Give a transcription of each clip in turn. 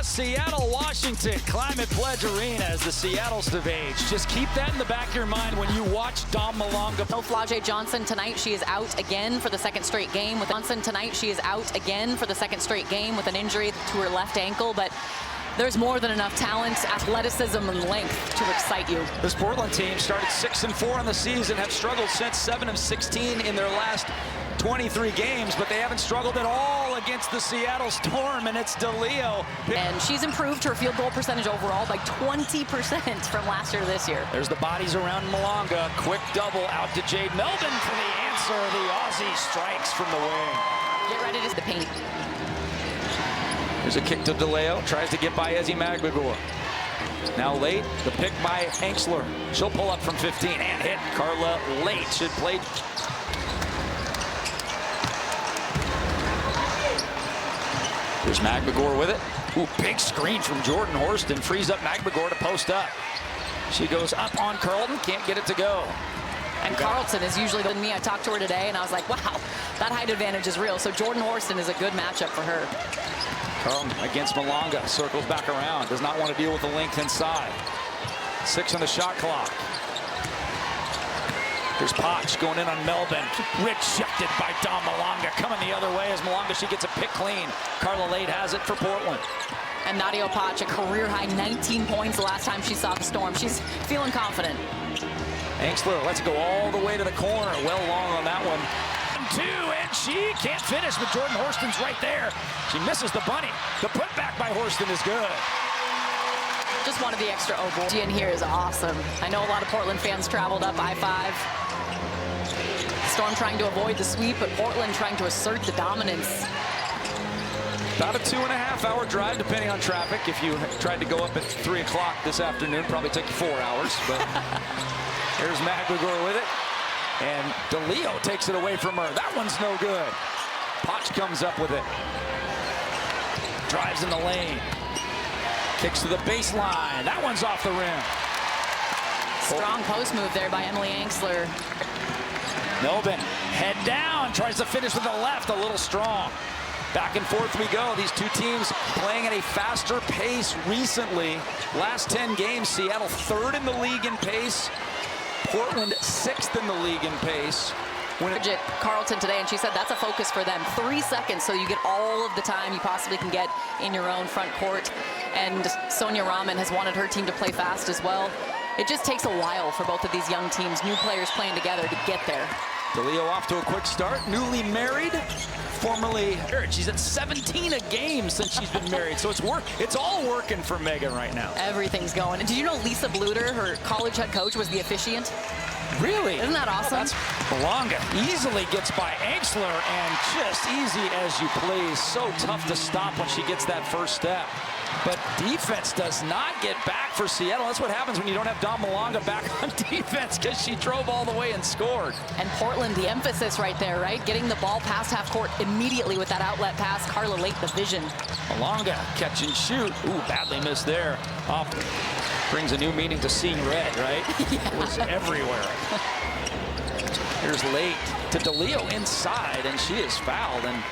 Seattle, Washington, Climate Pledge Arena as the Seattle stage. Just keep that in the back of your mind when you watch Dom Malonga. No Flau'jae Johnson tonight. She is out again for the second straight game. With Johnson tonight, she is out again for the second straight game with an injury to her left ankle. But there's more than enough talent, athleticism, and length to excite you. This Portland team started 6-4 on the season, have struggled since 7 of 16 in their last 23 games, but they haven't struggled at all against the Seattle Storm, and it's DeLeo. And she's improved her field goal percentage overall by 20% from last year to this year. There's the bodies around Malonga. Quick double out to Jade Melvin for the answer. The Aussie strikes from the wing. Get ready to the paint. Here's a kick to DeLeo. Tries to get by Ezi Magbegor. Now late, the pick by Anxler. She'll pull up from 15 and hit. Carla Late should play. Here's Magbegor with it. Ooh, big screen from Jordan Horston. Frees up Magbegor to post up. She goes up on Carlton, can't get it to go. And Carlton is usually than me. I talked to her today, and I was like, wow, that height advantage is real. So Jordan Horston is a good matchup for her. Carlton against Malonga, circles back around. Does not want to deal with the length inside. 6 on the shot clock. Here's Potch going in on Melvin. Rejected by Dom Malonga. Coming the other way as Malonga, she gets a pick clean. Carla Late has it for Portland. And Nadia Potch, a career-high 19 points the last time she saw the Storm. She's feeling confident. Anxler lets it go all the way to the corner. Well long on that one. 2, and she can't finish, but Jordan Horston's right there. She misses the bunny. The putback by Horston is good. Just wanted the extra oval. In here is awesome. I know a lot of Portland fans traveled up I-5. Storm trying to avoid the sweep, but Portland trying to assert the dominance. About a 2.5-hour drive, depending on traffic. If you tried to go up at 3 o'clock this afternoon, probably took you 4 hours. But here's Magbegor with it. And DeLeo takes it away from her. That one's no good. Potch comes up with it. Drives in the lane. Kicks to the baseline. That one's off the rim. Strong post move there by Emily Anxler. Melvin, head down. Tries to finish with the left. A little strong. Back and forth we go. These two teams playing at a faster pace recently. Last 10 games, Seattle 3rd in the league in pace. Portland 6th in the league in pace. Bridget Carlton today, and she said that's a focus for them. 3 seconds, so you get all of the time you possibly can get in your own front court. And Sonia Rahman has wanted her team to play fast as well. It just takes a while for both of these young teams, new players playing together, to get there. DeLeo off to a quick start, newly married, formerly married. She's at 17 a game since she's been married, so it's all working for Megan right now. Everything's going. And did you know Lisa Bluter, her college head coach, was the officiant? Really? Isn't that awesome? That's Malonga easily gets by Anxler, and just easy as you please. So tough to stop when she gets that first step. But defense does not get back for Seattle. That's what happens when you don't have Dom Malonga back on defense, because she drove all the way and scored. And Portland, the emphasis right there, right? Getting the ball past half court immediately with that outlet pass. Carla Late, the vision. Malonga, catch and shoot. Ooh, badly missed there. Off. Brings a new meaning to seeing red, right? Yeah. It was everywhere. Here's Late to DeLeo inside, and she is fouled. And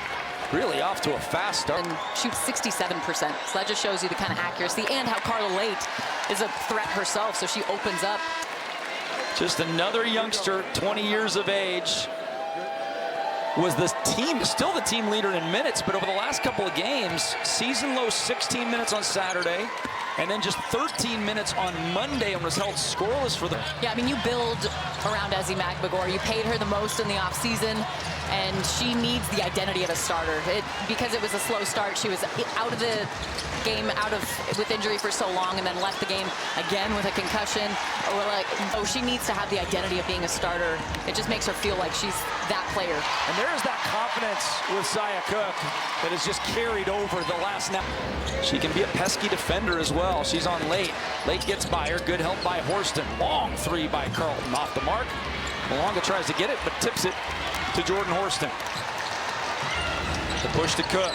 really off to a fast start. And shoots 67%. So that just shows you the kind of accuracy and how Carla Late is a threat herself. So she opens up. Just another youngster, 20 years of age. Was the team, still the team leader in minutes, but over the last couple of games, season low 16 minutes on Saturday, and then just 13 minutes on Monday, and was held scoreless for the... Yeah, I mean, you build around Ezi Magbegor. You paid her the most in the offseason, and she needs the identity of a starter. Because it was a slow start, she was out of the game, with injury for so long, and then left the game again with a concussion. Oh, she needs to have the identity of being a starter. It just makes her feel like she's that player. And there's that confidence with Zia Cook that has just carried over the last now. She can be a pesky defender as well. She's on Late. Late gets by her. Good help by Horston. Long 3 by Carlton. Off the mark. Malonga tries to get it, but tips it to Jordan Horston. The push to Cook.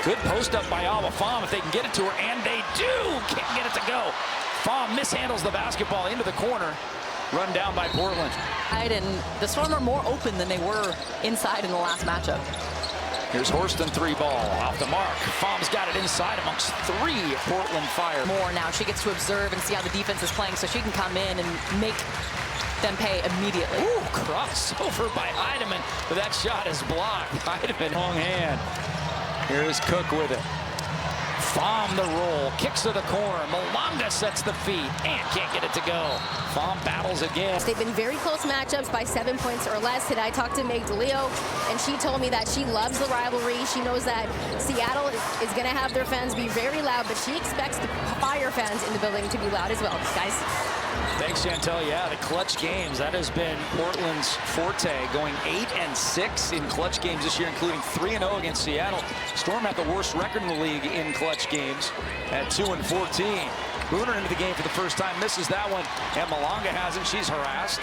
Good post up by Alba Pham if they can get it to her, and they do. Can't get it to go. Pham mishandles the basketball into the corner. Run down by Portland. And the Storm are more open than they were inside in the last matchup. Here's Horston, 3 ball, off the mark. Fom's got it inside amongst 3 Portland Fire. More now. She gets to observe and see how the defense is playing, so she can come in and make them pay immediately. Ooh, crossover by Heidemann, but that shot is blocked. Heidemann, long hand. Here's Cook with it. Fom the roll, kicks to the corner. Malonga sets the feet and can't get it to go. Fom battles again. They've been very close matchups by 7 points or less. Today I talked to Meg DeLeo, and she told me that she loves the rivalry. She knows that Seattle is going to have their fans be very loud, but she expects the Fire fans in the building to be loud as well, guys. Thanks, Chantel. Yeah, the clutch games. That has been Portland's forte, going 8-6 in clutch games this year, including 3-0 against Seattle. Storm had the worst record in the league in clutch games at 2-14. Booner into the game for the first time, misses that one, and Malonga hasn't. She's harassed.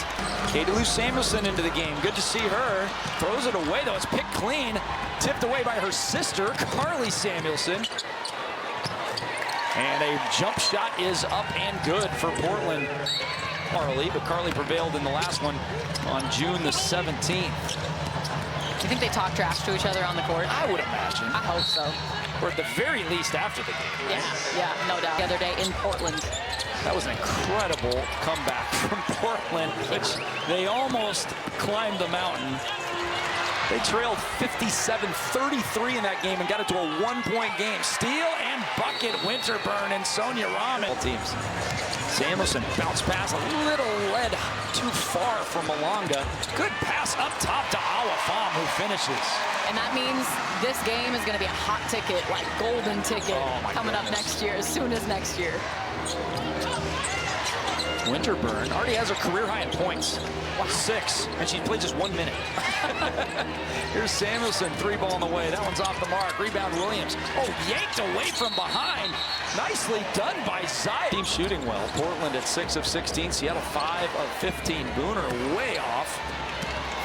Katie Lou Samuelson into the game. Good to see her. Throws it away, though. It's picked clean. Tipped away by her sister, Carly Samuelson. And a jump shot is up and good for Portland. Carly, but Carly prevailed in the last one on June the 17th. Do you think they talk trash to each other on the court? I would imagine. I hope so. Or at the very least after the game. Right? Yeah, no doubt. The other day in Portland. That was an incredible comeback from Portland, which they almost climbed the mountain. They trailed 57-33 in that game and got it to a 1-point game. Steal and bucket, Winterburn and Sonia Rahman. Teams. Samuelson, bounce pass, a little led too far from Malonga. Good pass up top to Awa Fom, who finishes. And that means this game is going to be a hot ticket, like golden ticket, coming up next year, as soon as next year. Winterburn already has her career high in points. 6, and she played just 1 minute. Here's Samuelson, 3 ball on the way. That one's off the mark. Rebound Williams. Oh, yanked away from behind. Nicely done by Zaya. Team shooting well. Portland at 6 of 16. Seattle 5 of 15. Booner way off.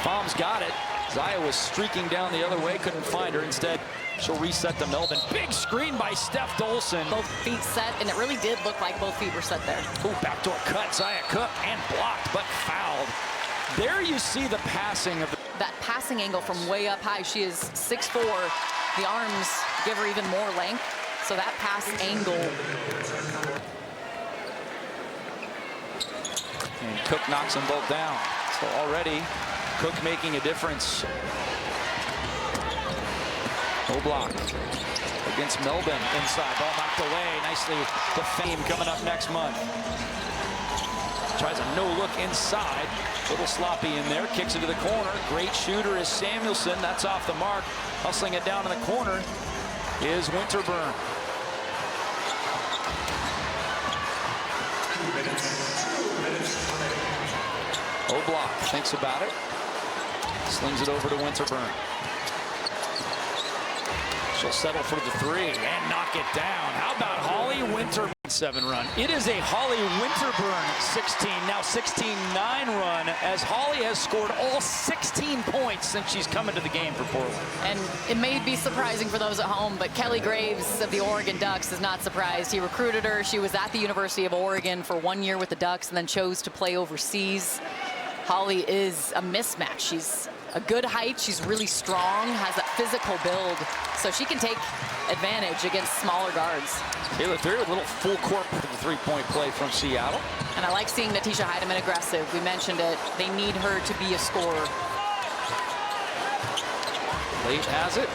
Fom's got it. Zaya was streaking down the other way. Couldn't find her. Instead, she'll reset to Melvin. Big screen by Steph Dolson. Both feet set, and it really did look like both feet were set there. Ooh, backdoor cut. Zaya Cook and blocked, but fouled. There you see the passing of that passing angle from way up high. She is 6'4". The arms give her even more length. So that pass angle. And Cook knocks them both down. So already Cook making a difference. No block against Melbourne inside. Ball knocked away. Nicely to Fame coming up next month. Tries a no-look inside. A little sloppy in there. Kicks it to the corner. Great shooter is Samuelson. That's off the mark. Hustling it down in the corner is Winterburn. 2 minutes. O'Block thinks about it. Slings it over to Winterburn. She'll settle for the 3 and knock it down. How about Holly Winterburn? 7 run. It is a Holly Winterburn 16, now 16-9 run, as Holly has scored all 16 points since she's come into the game for Portland. And it may be surprising for those at home, but Kelly Graves of the Oregon Ducks is not surprised. He recruited her. She was at the University of Oregon for 1 year with the Ducks and then chose to play overseas. Holly is a mismatch. She's a good height. She's really strong, has that physical build, so she can take advantage against smaller guards. Taylor Thurr with a little full court for the 3-point play from Seattle. And I like seeing Natisha Heidemann aggressive. We mentioned it. They need her to be a scorer. Late has it.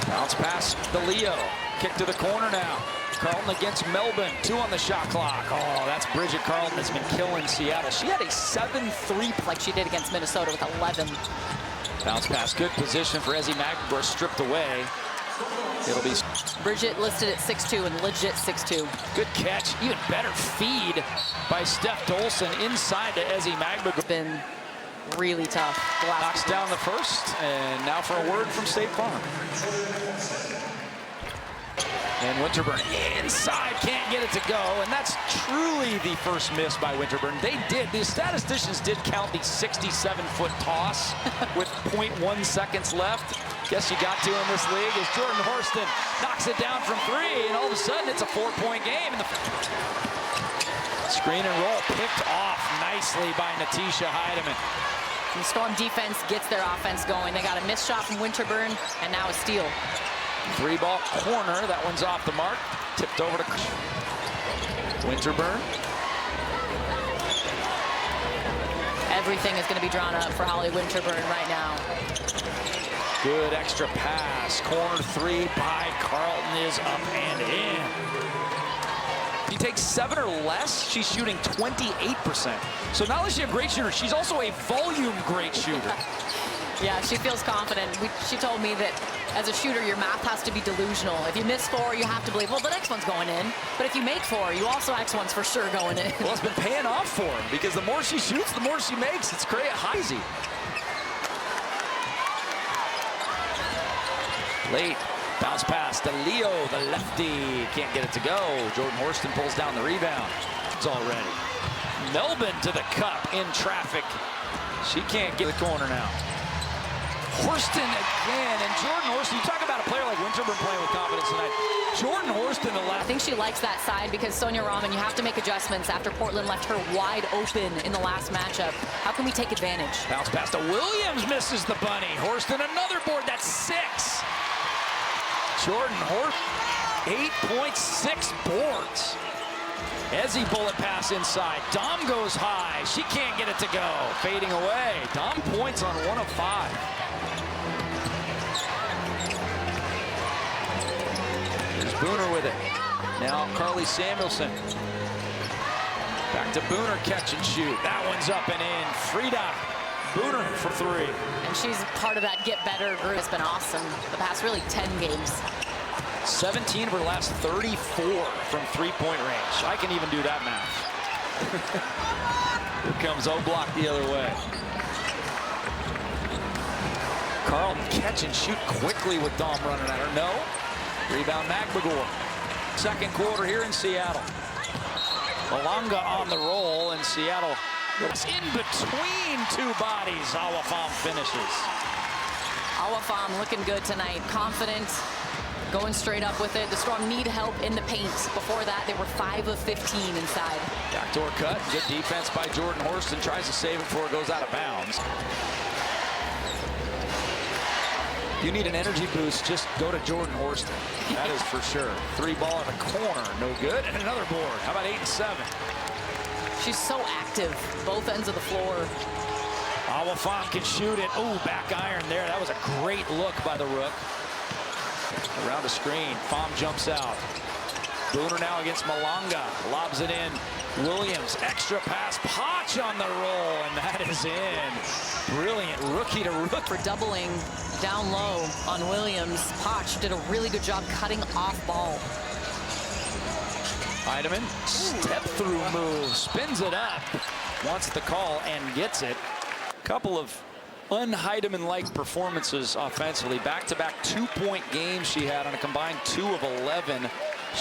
Bounce pass to Leo. Kick to the corner now. Carlton against Melbourne. 2 on the shot clock. Oh, that's Bridget Carlton has been killing Seattle. She had a 7-3 like she did against Minnesota with 11. Bounce pass, good position for Ezzy McBagor, stripped away. It'll be Bridget listed at 6'2" and legit 6'2". Good catch, even better feed by Steph Dolson inside to Ezzy McBagor. Been really tough. Knocks down the first, and now for a word from State Farm. And Winterburn inside, can't get it to go, and that's truly the first miss by Winterburn. The statisticians did count the 67-foot toss with 0.1 seconds left. Guess you got to in this league as Jordan Horston knocks it down from 3, and all of a sudden it's a 4-point game. And the screen and roll picked off nicely by Natisha Heidemann. And Storm defense gets their offense going. They got a missed shot from Winterburn, and now a steal. 3-ball corner. That one's off the mark. Tipped over to Winterburn. Everything is going to be drawn up for Holly Winterburn right now. Good extra pass. Corner 3 by Carlton is up and in. She takes 7 or less, she's shooting 28%. So not only is she a great shooter, she's also a volume great shooter. Yeah, she feels confident. She told me that as a shooter, your math has to be delusional. If you miss 4, you have to believe, well, the next one's going in. But if you make 4, you also next one's for sure going in. Well, it's been paying off for her because the more she shoots, the more she makes. It's great. Easy. Late bounce pass to Leo, the lefty. Can't get it to go. Jordan Horston pulls down the rebound. It's already. Melbourne to the cup in traffic. She can't get the corner now. Horston again, and Jordan Horston, you talk about a player like Winterburn playing with confidence tonight. Jordan Horston, the left. I think she likes that side because Sonia Rahman, you have to make adjustments after Portland left her wide open in the last matchup. How can we take advantage? Bounce pass to Williams, misses the bunny. Horston, another board, that's 6. Jordan Horston, 8.6 boards. Ezzy bullet pass inside. Dom goes high. She can't get it to go. Fading away. Dom points on 1 of 5. Here's Booner with it. Now Carly Samuelson. Back to Booner, catch and shoot. That one's up and in. Frida Booner for 3. And she's part of that get better group. It's been awesome the past really 10 games. 17 of her last 34 from 3-point range. I can even do that math. Here comes O-Block the other way. Carlton catch and shoot quickly with Dom running at her. No. Rebound Magbagor. Second quarter here in Seattle. Malanga on the roll, and Seattle looks in between 2 bodies. Awafam finishes. Awafam looking good tonight. Confident. Going straight up with it. The Storm need help in the paint. Before that, they were 5 of 15 inside. Backdoor cut. Good defense by Jordan Horston. Tries to save it before it goes out of bounds. You need an energy boost, just go to Jordan Horston. That is for sure. 3-ball in the corner. No good. And another board. How about 8 and 7? She's so active. Both ends of the floor. Awafam can shoot it. Oh, back iron there. That was a great look by the Rook. Around the screen, Pham jumps out. Booner now against Malanga, lobs it in. Williams, extra pass, Potch on the roll, and that is in. Brilliant rookie to rook. For doubling down low on Williams, Potch did a really good job cutting off ball. Heidemann, step through move, spins it up, wants the call and gets it. Couple of un-Heidemann-like performances offensively. Back-to-back 2-point games she had on a combined 2 of 11.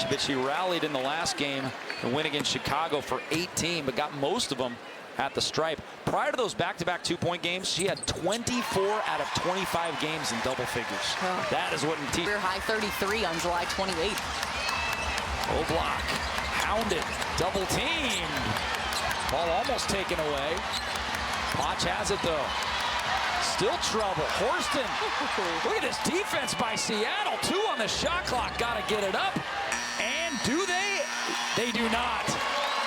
But she rallied in the last game to win against Chicago for 18, but got most of them at the stripe. Prior to those back-to-back 2-point games, she had 24 out of 25 games in double figures. Oh. That is what Career high 33 on July 28th. O-Block, hounded, double teamed. Ball almost taken away. Potch has it though. Still trouble. Horston. Look at this defense by Seattle. 2 on the shot clock. Got to get it up. And do they? They do not.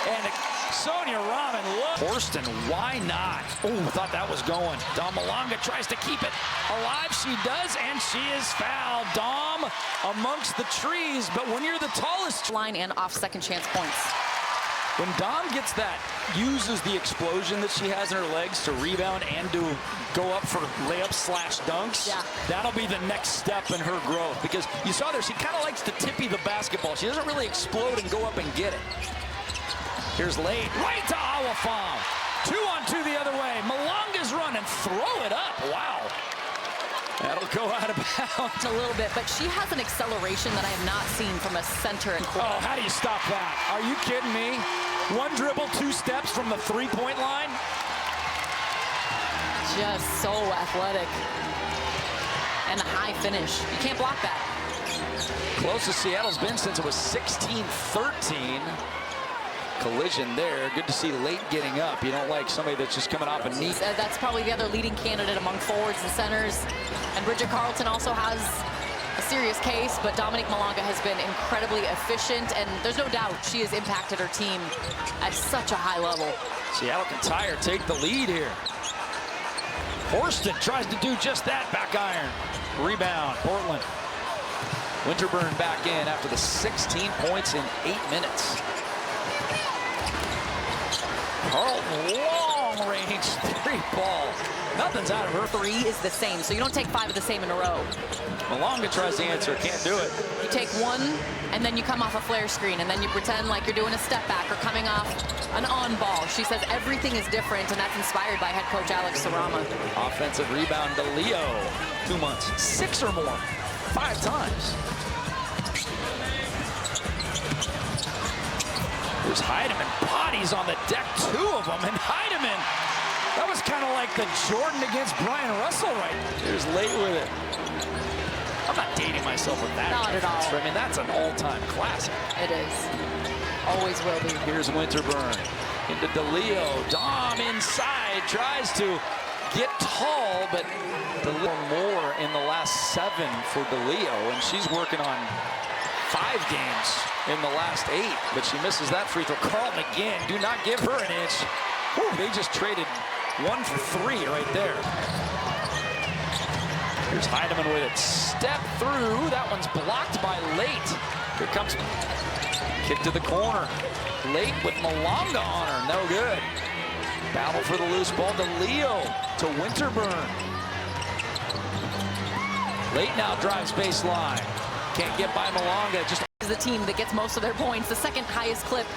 And Sonia Rahman, look. Horston, why not? Oh, thought that was going. Dom Malanga tries to keep it alive. She does, and she is fouled. Dom amongst the trees, but when you're the tallest. Line and off second chance points. When Dom gets that, uses the explosion that she has in her legs to rebound and to go up for layups/dunks, yeah, that'll be the next step in her growth. Because you saw there, she kind of likes to tippy the basketball. She doesn't really explode and go up and get it. Here's late, right to Awafam. 2 on 2 the other way. Malanga's run and throw it up. Wow. That'll go out of bounds. A little bit, but she has an acceleration that I have not seen from a center. Oh, how do you stop that? Are you kidding me? 1 dribble, 2 steps from the 3-point line. Just so athletic. And a high finish. You can't block that. Closest Seattle's been since it was 16-13. collision there. Good to see Late getting up. You don't like somebody that's just coming off a knee. That's probably the other leading candidate among forwards and centers. And Bridget Carleton also has a serious case, but Dominique Malonga has been incredibly efficient, and there's no doubt she has impacted her team at such a high level. Seattle can tie or take the lead here. Horston tries to do just that, back iron. Rebound, Portland. Winterburn back in after the 16 points in 8 minutes. Carlton, long range 3 ball. Nothing's out of her. 3 is the same, so you don't take 5 of the same in a row. Malonga tries to answer, can't do it. You take 1, and then you come off a flare screen, and then you pretend like you're doing a step back or coming off an on ball. She says everything is different, and that's inspired by head coach Alex Sarama. Offensive rebound to Leo. 2 months, 6 or more, 5 times. There's Heidemann, bodies on the deck, 2 of them, and Heidemann. That was kind of like the Jordan against Brian Russell, right? There's Late with it. I'm not dating myself with that. Not at all. I mean, that's an all-time classic. It is. Always will be. Here's Winterburn into DeLeo. Dom inside, tries to get tall, but DeLeo more in the last 7 for DeLeo, and she's working on 5 games in the last 8, but she misses that free throw. Carlton again, do not give her an inch. Whew, they just traded 1 for 3 right there. Here's Heidemann with it. Step through. That one's blocked by Late. Here comes kick to the corner. Late with Malonga on her. No good. Battle for the loose ball to Leo to Winterburn. Late now drives baseline. Can't get by Malonga. Just is the team that gets most of their points, the second highest clip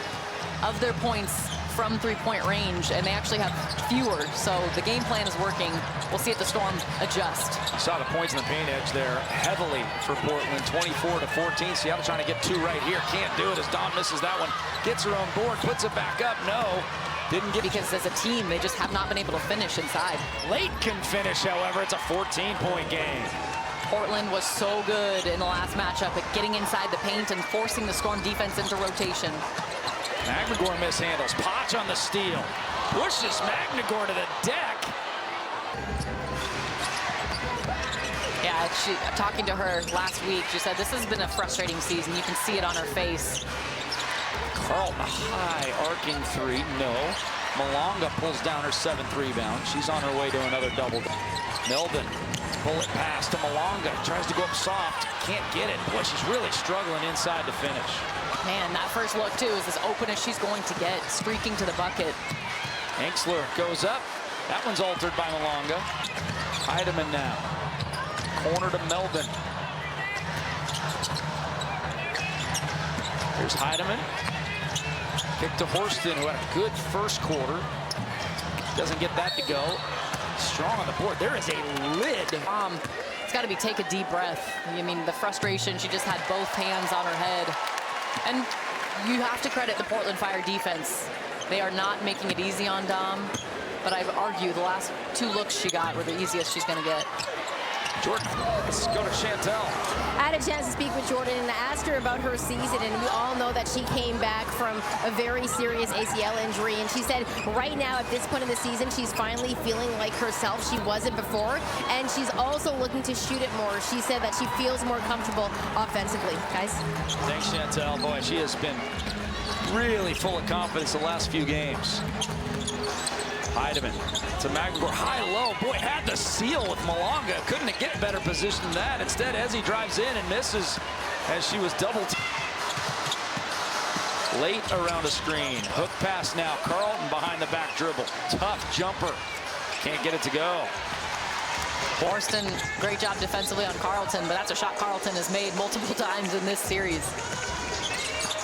of their points from 3-point range, and they actually have fewer, so the game plan is working. We'll see if the Storm adjust. You saw the points in the paint edge there heavily for Portland, 24-14. Seattle trying to get 2 right here, can't do it as Dawn misses that one. Gets her own board, puts it back up, no. Didn't get, because as a team, they just have not been able to finish inside. Late can finish, however, it's a 14-point game. Portland was so good in the last matchup at getting inside the paint and forcing the Storm defense into rotation. Magnagor mishandles. Potch on the steal. Pushes Magnagor to the deck. Yeah, talking to her last week, she said this has been a frustrating season. You can see it on her face. Carlton, high arcing 3. No. Malonga pulls down her 7th rebound. She's on her way to another double. Melvin, bullet pass to Malonga. Tries to go up soft. Can't get it. Boy, she's really struggling inside to finish. Man, that first look, too, is as open as she's going to get, streaking to the bucket. Enksler goes up. That one's altered by Malonga. Heidemann now. Corner to Melvin. Here's Heidemann. Kick to Horston, who had a good first quarter. Doesn't get that to go. Strong on the board. There is a lid. It's got to be take a deep breath. I mean, the frustration, she just had both hands on her head. And you have to credit the Portland Fire defense. They are not making it easy on Dom, but I've argued the last 2 looks she got were the easiest she's going to get. Jordan, let's go to Chantel. I had a chance to speak with Jordan and asked her about her season, and we all know that she came back from a very serious ACL injury, and she said right now at this point in the season she's finally feeling like herself. She wasn't before, and she's also looking to shoot it more. She said that she feels more comfortable offensively. Guys? Thanks, Chantel. Boy, she has been really full of confidence the last few games. Heidemann to Magnagor, high-low. Boy, had the seal with Malonga. Couldn't get better position than that. Instead, Ezzy drives in and misses as she was doubled. Late around a screen. Hook pass now. Carlton behind the back dribble. Tough jumper. Can't get it to go. Horston, great job defensively on Carlton, but that's a shot Carlton has made multiple times in this series.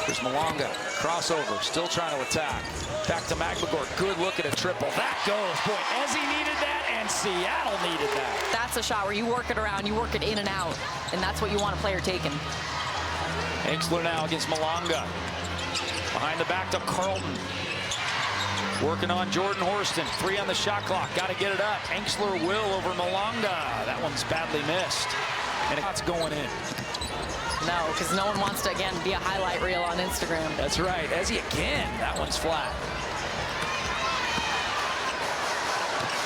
Here's Malonga, crossover, still trying to attack. Back to Magnagor, good look at a triple. That goes, boy, Ezzy needed that and Seattle needed that. That's a shot where you work it around, you work it in and out, and that's what you want a player taking. Enksler now against Malonga. Behind the back to Carlton. Working on Jordan Horston, 3 on the shot clock, got to get it up. Enksler will over Malonga. That one's badly missed. And it's going in. No, because no one wants to, again, be a highlight reel on Instagram. That's right. Ezzy again. That one's flat.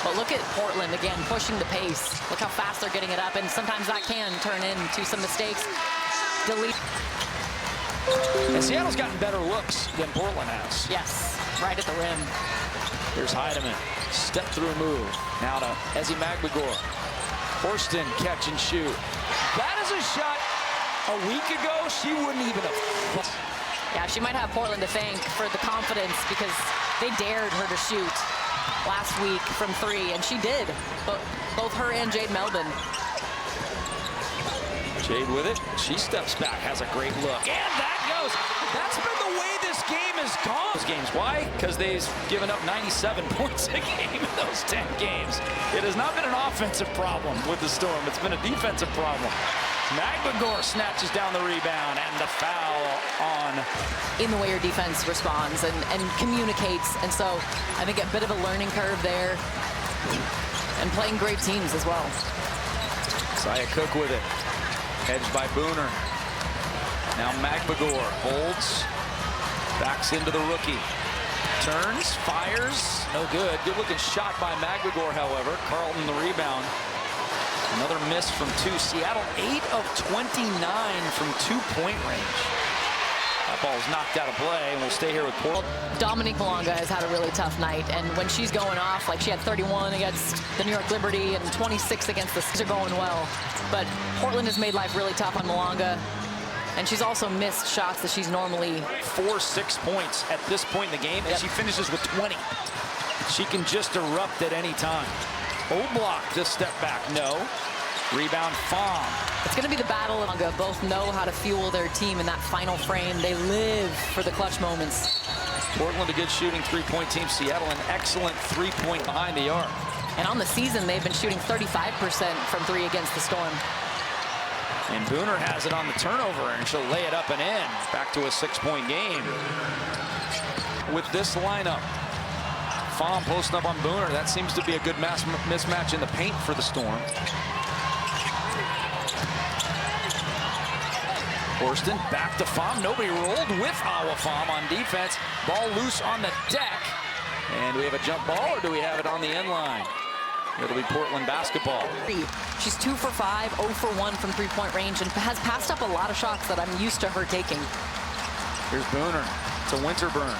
But look at Portland, again, pushing the pace. Look how fast they're getting it up, and sometimes that can turn into some mistakes. Delete. And Seattle's gotten better looks than Portland has. Yes, right at the rim. Here's Heidemann. Step through move. Now to Ezzy Magbegor. Horston catch and shoot. That is a shot a week ago she wouldn't even have. Yeah, she might have Portland to thank for the confidence because they dared her to shoot last week from 3, and she did. Both her and Jade Melvin. Jade with it. She steps back, has a great look. And that goes. That's been the way this game has gone. Those games. Why? Because they've given up 97 points a game in those 10 games. It has not been an offensive problem with the Storm. It's been a defensive problem. Magbegor snatches down the rebound and the foul on. In the way your defense responds and communicates. And so I think a bit of a learning curve there. And playing great teams as well. Saya Cook with it. Hedged by Booner. Now Magbegor holds. Backs into the rookie. Turns, fires. No good. Good looking shot by Magbegor, however. Carlton the rebound. Another miss from 2. Seattle 8 of 29 from 2-point range. That ball is knocked out of play, and we'll stay here with Portland. Dominique Malonga has had a really tough night, and when she's going off, like she had 31 against the New York Liberty and 26 against the Sixers, are going well. But Portland has made life really tough on Malonga, and she's also missed shots that she's normally. 4-6 points at this point in the game, and she finishes with 20. She can just erupt at any time. Oblak just step back, no. Rebound, Pham. It's going to be the battle of Malonga. Both know how to fuel their team in that final frame. They live for the clutch moments. Portland, a good shooting three-point team. Seattle, an excellent three-point behind the arc. And on the season, they've been shooting 35% from 3 against the Storm. And Booner has it on the turnover, and she'll lay it up and in. Back to a 6-point game. With this lineup, Pham posting up on Booner. That seems to be a good mismatch in the paint for the Storm. Horston back to Pham. Nobody rolled with Pham on defense. Ball loose on the deck. And do we have a jump ball, or do we have it on the end line? It'll be Portland basketball. She's 2 for 5, 0 for 1 from 3-point range, and has passed up a lot of shots that I'm used to her taking. Here's Booner to Winterburn.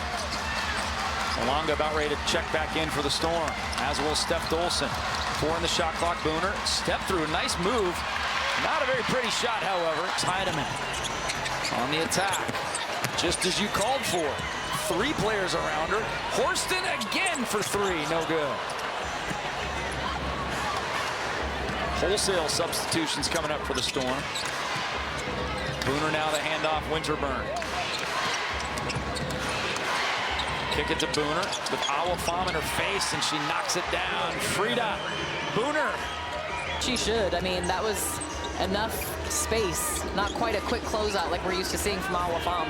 Malonga about ready to check back in for the Storm, as will Steph Dolson. 4 in the shot clock. Booner step through, nice move. Not a very pretty shot, however. It's Heidemann on the attack, just as you called for. 3 players around her. Horston again for 3, no good. Wholesale substitutions coming up for the Storm. Booner now the handoff, Winterburn. Kick it to Booner with Pham in her face, and she knocks it down. Frida, Booner. She should. I mean, that was enough space. Not quite a quick closeout like we're used to seeing from Pham.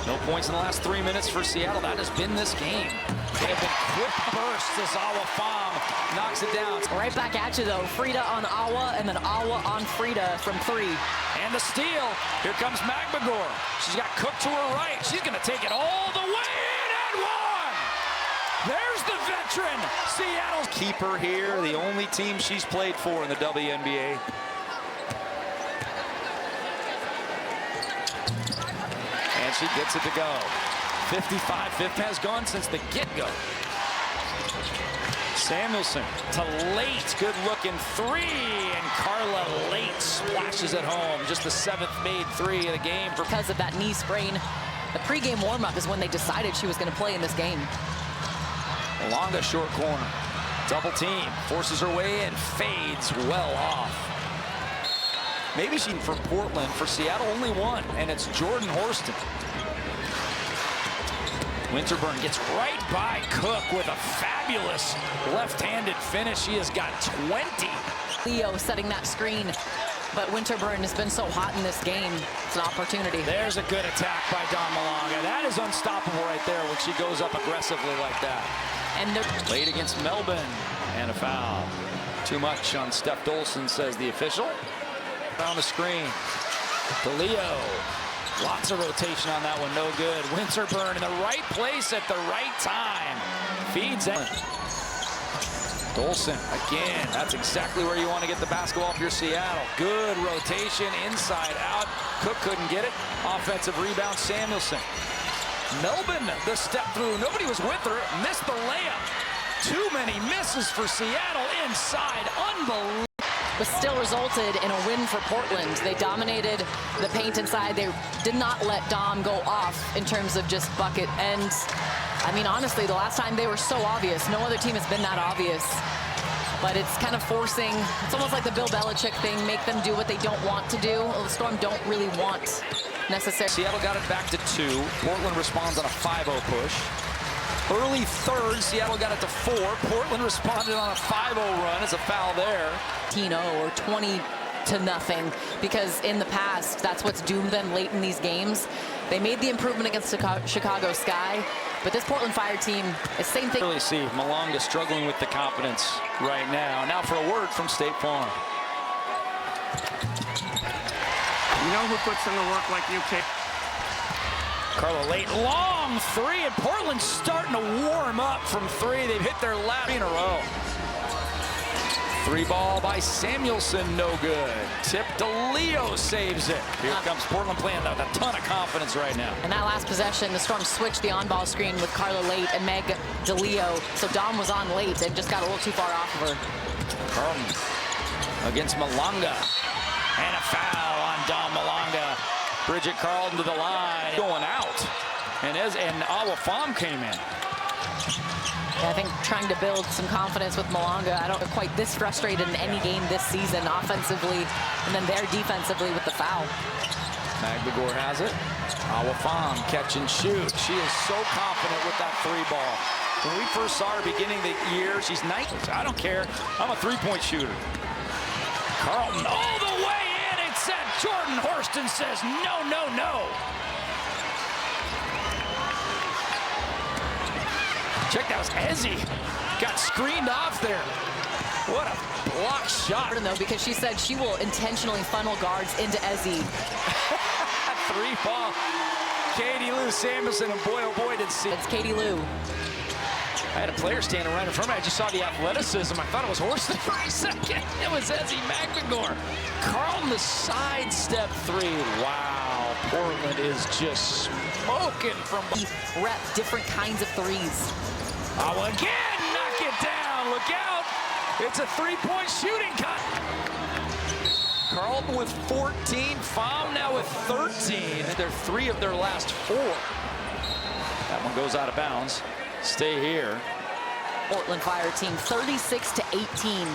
No points in the last 3 minutes for Seattle. That has been this game. They have been quick bursts as Pham knocks it down. Right back at you, though. Frida on Awa, and then Awa on Frida from 3. And the steal. Here comes Magbegor. She's got Cook to her right. She's going to take it all the way in and 1. There's the veteran. Seattle's keeper here. The only team she's played for in the WNBA. And she gets it to go. 55-50 has gone since the get-go. Samuelson to Late. Good looking 3. And Carla Late splashes it home. Just the 7th made 3 of the game. Because of that knee sprain, the pregame warm-up is when they decided she was going to play in this game. Malonga short corner. Double team. Forces her way in. Fades well off. Maybe she for Portland. For Seattle, only 1. And it's Jordan Horston. Winterburn gets right by Cook with a fabulous left-handed finish. She has got 20. Leo setting that screen, but Winterburn has been so hot in this game. It's an opportunity. There's a good attack by Dawn Malonga. That is unstoppable right there when she goes up aggressively like that. And late against Melbourne, and a foul. Too much on Steph Dolson, says the official. On the screen. DeLeo. Lots of rotation on that one, no good. Winterburn in the right place at the right time. Feeds it. Dolson again. That's exactly where you want to get the basketball if you're Seattle. Good rotation, inside out. Cook couldn't get it. Offensive rebound, Samuelson. Melbourne, the step through. Nobody was with her. Missed the layup. Too many misses for Seattle inside. Unbelievable. But still resulted in a win for Portland. They dominated the paint inside. They did not let Dom go off in terms of just bucket. And I mean, honestly, the last time they were so obvious. No other team has been that obvious. But it's kind of forcing, it's almost like the Bill Belichick thing, make them do what they don't want to do. The Storm don't really want necessarily. Seattle got it back to 2. Portland responds on a 5-0 push. Early third, Seattle got it to 4. Portland responded on a 5-0 run. It's a foul there. 18-0 or 20-0, because in the past, that's what's doomed them late in these games. They made the improvement against Chicago Sky, but this Portland Fire team is same thing. Really see Malonga struggling with the confidence right now. Now for a word from State Farm. You know who puts in the work like you, Kate? Carla late, long 3, and Portland's starting to warm up from 3. They've hit their last in a row. 3 ball by Samuelson, no good. Tip DeLeo saves it. Here comes Portland playing with a ton of confidence right now. In that last possession, the Storm switched the on-ball screen with Carla late and Meg DeLeo. So Dom was on late and just got a little too far off of her. Carlton against Malonga. And a foul on Dom Malonga. Bridget Carlton to the line, going out. And Awafam came in. I think trying to build some confidence with Malonga. I don't quite this frustrated in any game this season offensively, and then there defensively with the foul. Magbagor has it. Awafam catch and shoot. She is so confident with that 3 ball. When we first saw her beginning the year, she's 19. I don't care. I'm a 3-point shooter. Carlton all the way in. It's set. Jordan Horston says no, no, no. Check that was Ezzy. Got screened off there. What a block shot. Though, because she said she will intentionally funnel guards into Ezzy. 3 ball. Katie Lou Samuelson, and boy, oh boy, did see. It's Katie Lou. I had a player standing right in front of me. I just saw the athleticism. I thought it was Horston for a second. It was Ezzy Magbagor. Carlton the sidestep 3. Wow, Portland is just smoking from. Rep different kinds of threes. Oh, again, knock it down. Look out. It's a 3-point shooting cut. Carlton with 14. Pham now with 13. They're 3 of their last 4. That one goes out of bounds. Stay here. Portland Fire team 36-18.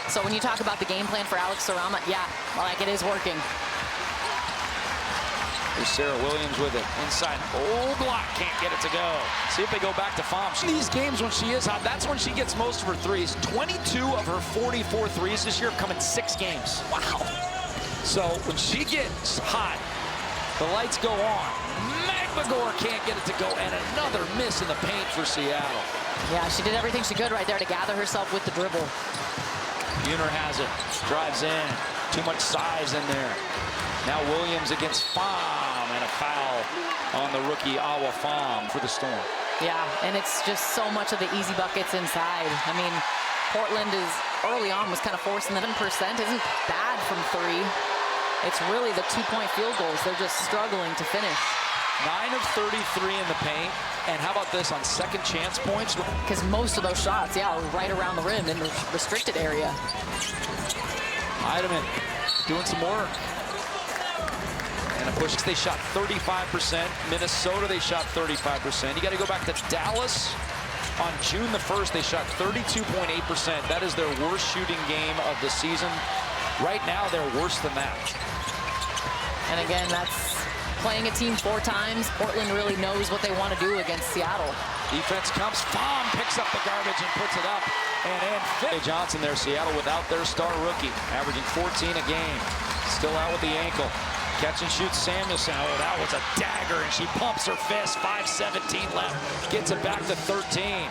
So when you talk about the game plan for Alex Sarama, yeah, like it is working. There's Sarah Williams with it. Inside. Oh, block. Can't get it to go. See if they go back to Pham. These games when she is hot, that's when she gets most of her threes. 22 of her 44 threes this year have come in 6 games. Wow. So when she gets hot, the lights go on. Magbagor can't get it to go, and another miss in the paint for Seattle. Yeah, she did everything she could right there to gather herself with the dribble. Buhner has it. Drives in. Too much size in there. Now Williams against Pham, and a foul on the rookie Awafam for the Storm. Yeah, and it's just so much of the easy buckets inside. I mean, Portland is early on was kind of forcing the 10% isn't bad from 3. It's really the 2-point field goals. They're just struggling to finish. 9 of 33 in the paint. And how about this on second chance points? Because most of those shots, yeah, are right around the rim in the restricted area. Heidemann doing some work. And a push. They shot 35%. Minnesota, they shot 35%. You got to go back to Dallas. On June the 1st, they shot 32.8%. That is their worst shooting game of the season. Right now, they're worse than that. And again, that's playing a team 4 times. Portland really knows what they want to do against Seattle. Defense comes. Pham picks up the garbage and puts it up. And in Johnson there, Seattle without their star rookie, averaging 14 a game. Still out with the ankle. Catch and shoots Samuelson. Oh, that was a dagger, and she pumps her fist. 5:17 left. Gets it back to 13.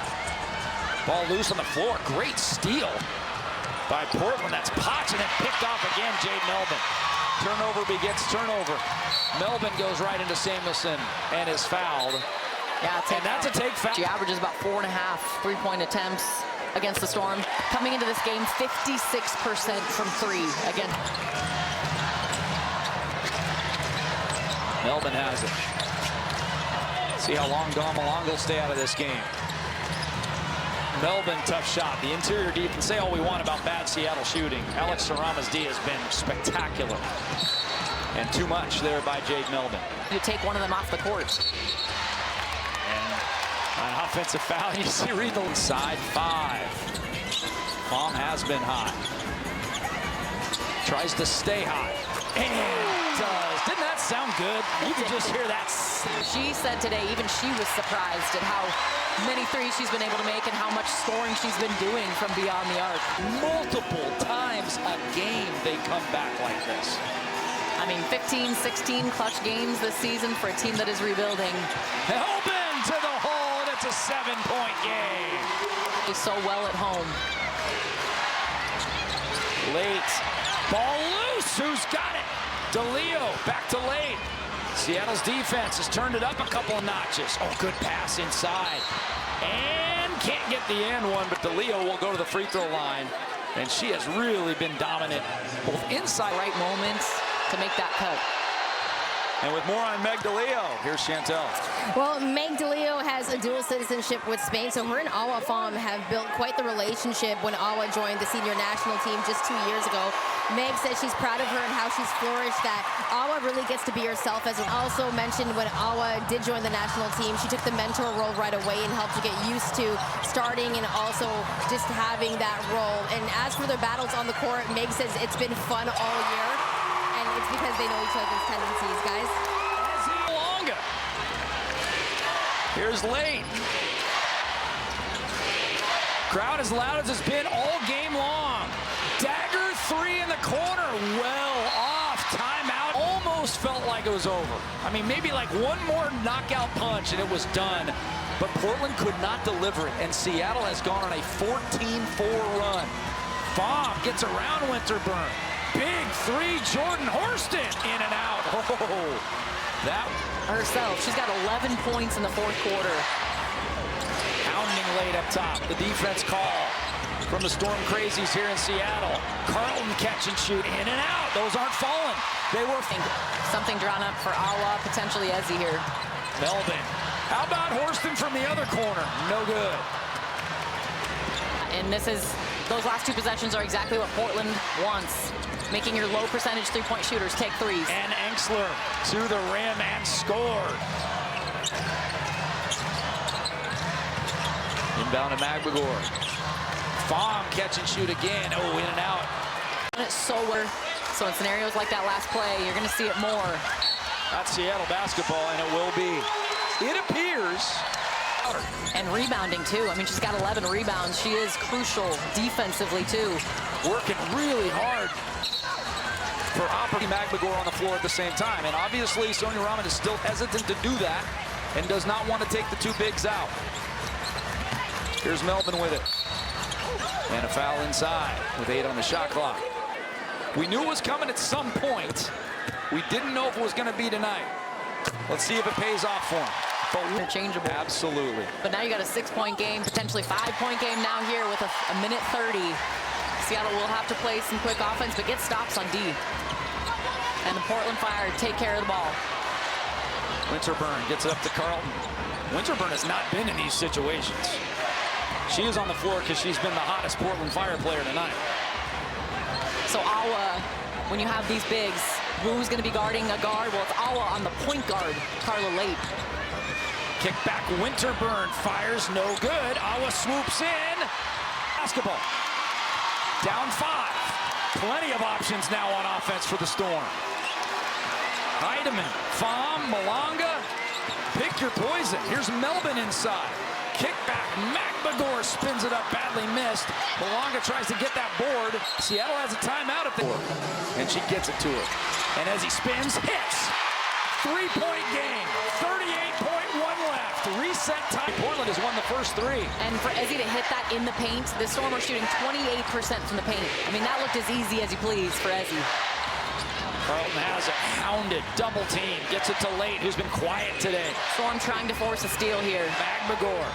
Ball loose on the floor. Great steal by Portland. That's Potch, and then picked off again, Jade Melvin. Turnover begets turnover. Melvin goes right into Samuelson and is fouled. Yeah, and that's a take foul. She averages about 4.5 3-point attempts against the Storm. Coming into this game, 56% from three. Again, Melvin has it. See how long Dawn Malonga will stay out of this game. Melvin, tough shot. The interior defense, say all we want about bad Seattle shooting. Alex Sarama's D has been spectacular. And too much there by Jade Melvin. You take one of them off the court. And an offensive foul, you see Reed inside 5. Palm has been high. Tries to stay high. And does. Didn't that sound good? You can just hear that. She said today even she was surprised at how many threes she's been able to make and how much scoring she's been doing from beyond the arc. Multiple times a game they come back like this. I mean, 15, 16 clutch games this season for a team that is rebuilding. Open to the hole, and it's a 7-point game. He's so well at home. Late. Ball loose. Who's got it? DeLeo back to late. Seattle's defense has turned it up a couple of notches. Oh, good pass inside. And can't get the end one, but DeLeo will go to the free throw line. And she has really been dominant, both inside. Right moments to make that cut. And with more on Meg DeLeo, here's Chantel. Well, Meg DeLeo has a dual citizenship with Spain, so her and Awa Fam have built quite the relationship when Awa joined the senior national team just 2 years ago. Meg says she's proud of her and how she's flourished, that Awa really gets to be herself. As also mentioned, when Awa did join the national team, she took the mentor role right away and helped her get used to starting and also just having that role. And as for their battles on the court, Meg says it's been fun all year. And it's because they know each other's tendencies, guys. Malonga. Here's late. Crowd as loud as it's been all game long. Dagger 3 in the corner. Well off. Timeout. Almost felt like it was over. I mean, maybe like one more knockout punch and it was done. But Portland could not deliver it. And Seattle has gone on a 14-4 run. Baum gets around Winterburn. Big 3, Jordan Horston in and out. Oh, that Herself, she's got 11 points in the fourth quarter. pounding late up top. The defense call from the Storm Crazies here in Seattle. Carlton catch and shoot in and out. Those aren't falling. They were. Something drawn up for Awa, potentially Ezzy here. Melvin. How about Horston from the other corner? No good. And those last two possessions are exactly what Portland wants. Making your low percentage three-point shooters take threes. And Enxler to the rim and scored. Inbound to Magbagor. Fam catch and shoot again. Oh, in and out. It's so in scenarios like that last play, you're going to see it more. That's Seattle basketball, and it will be. It appears. And rebounding, too. I mean, she's got 11 rebounds. She is crucial defensively, too. Working really hard for operating Magbagor on the floor at the same time. And obviously, Sonia Rahman is still hesitant to do that and does not want to take the two bigs out. Here's Melvin with it. And a foul inside with 8 on the shot clock. We knew it was coming at some point. We didn't know if it was going to be tonight. Let's see if it pays off for him. But interchangeable. Absolutely. But now you got a 6-point game, potentially 5-point game now here with a minute 30. Seattle will have to play some quick offense, but get stops on D. And the Portland Fire take care of the ball. Winterburn gets it up to Carlton. Winterburn has not been in these situations. She is on the floor because she's been the hottest Portland Fire player tonight. So Awa, when you have these bigs, who's going to be guarding a guard? Well, it's Awa on the point guard, Carla Late. Kick back, Winterburn fires, no good. Awa swoops in. Basketball. Down 5. Plenty of options now on offense for the Storm. Heidemann, Fam, Malonga. Pick your poison. Here's Melvin inside. Kick back, Magbagor spins it up, badly missed. Malonga tries to get that board. Seattle has a timeout at the board. And she gets it to her. And as he spins, hits. 3-point game, 38.1 left. Reset time. Portland has won the first 3. And for Ezzy to hit that in the paint, the Storm are shooting 28% from the paint. I mean, that looked as easy as you please for Ezzy. Carlton has it, hounded, double team, gets it to Late, who's been quiet today. Storm trying to force a steal here. Magbagor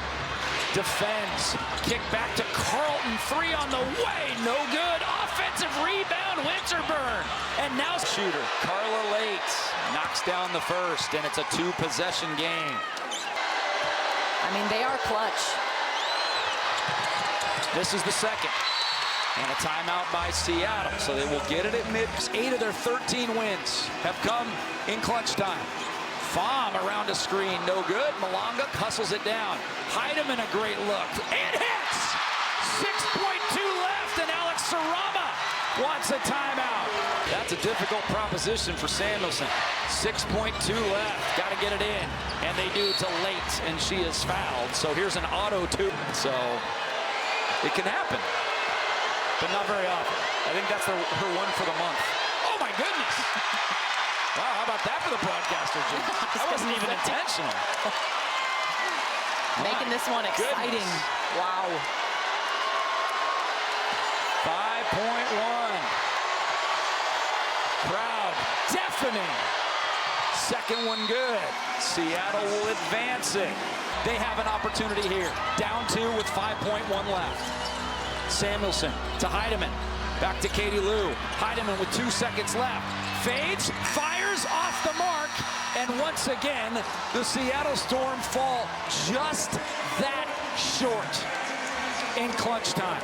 defends, kick back to Carlton, 3 on the way, no good. Offensive rebound, Winterburn. And now shooter, Carla Late knocks down the first, and it's a 2-possession game. I mean, they are clutch. This is the second. And a timeout by Seattle, so they will get it at mid. 8 of their 13 wins have come in clutch time. Pham around a screen, no good. Malonga hustles it down. Heidemann a great look. It hits! 6.2 left, and Alex Sarama wants a timeout. That's a difficult proposition for Samuelson. 6.2 left, got to get it in. And they do to Late, and she is fouled. So here's an auto two. So it can happen, but not very often. I think that's her one for the month. Oh my goodness! Wow, how about that for the broadcaster, Jim? That wasn't even intentional. Making this one exciting. Goodness. Wow. 5.1. Crowd deafening. Second one good. Seattle will advance it. They have an opportunity here. Down 2 with 5.1 left. Samuelson to Heidemann. Back to Katie Lou. Heidemann with 2 seconds left. Fades, fires off the mark, and once again, the Seattle Storm fall just that short in clutch time.